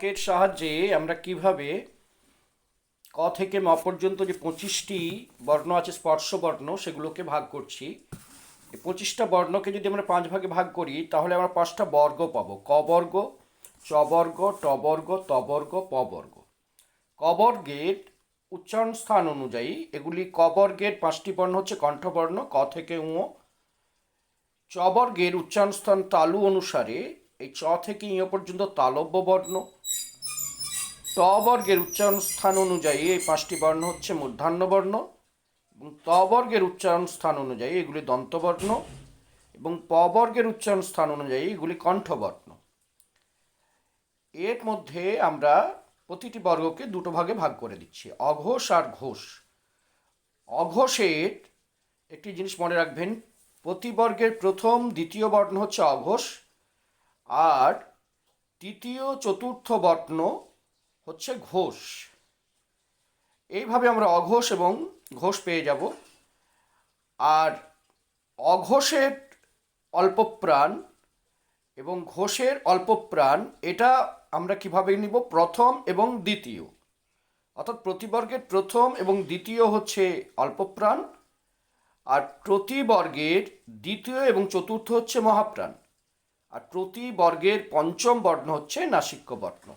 এর সাহায্যে আমরা কিভাবে ক থেকে ম পর্যন্ত যে 25টি বর্ণ আছে স্পর্শ বর্ণ সেগুলোকে ভাগ করছি। এই 25টা বর্ণকে যদি আমরা 5 ভাগে ভাগ করি তাহলে আমরা 5টা বর্গ পাবো: ক বর্গ, চ বর্গ, ট বর্গ, ত বর্গ, প বর্গ। ক বর্গের উচ্চারণ স্থান অনুযায়ী এগুলি ক বর্গের 5টি বর্ণ হচ্ছে কণ্ঠবর্ণ ক থেকে ঙ। চ বর্গের উচ্চারণ স্থান তালু অনুসারে এই চ থেকে ঞ পর্যন্ত তালব্য বর্ণ। ট বর্গের উচ্চারণ স্থান অনুযায়ী এই 5টি বর্ণ হচ্ছে মূর্ধন্য বর্ণ, এবং ত বর্গের উচ্চারণ স্থান অনুযায়ী এগুলি দন্তবর্ণ, এবং প বর্গের উচ্চারণ স্থান অনুযায়ী এগুলি কণ্ঠবর্ণ। এর মধ্যে আমরা প্রতিটি বর্গকে দুটো ভাগে ভাগ করে দিচ্ছি: অঘোষ আর ঘোষ। অঘোষের একটি জিনিস মনে রাখবেন, প্রতি বর্গের প্রথম দ্বিতীয় বর্ণ হচ্ছে অঘোষ, আর তৃতীয় চতুর্থ বর্ণ হচ্ছে ঘোষ। এইভাবে আমরা অঘোষ এবং ঘোষ পেয়ে যাব। আর অঘোষের অল্পপ্রাণ এবং ঘোষের অল্পপ্রাণ এটা আমরা কিভাবে নিব? প্রথম এবং দ্বিতীয়, অর্থাৎ প্রতিবর্গের প্রথম এবং দ্বিতীয় হচ্ছে অল্পপ্রাণ, আর প্রতি বর্গের দ্বিতীয় এবং চতুর্থ হচ্ছে মহাপ্রাণ, আর প্রতি বর্গের পঞ্চম বর্ণ হচ্ছে নাসিক্য বর্ণ।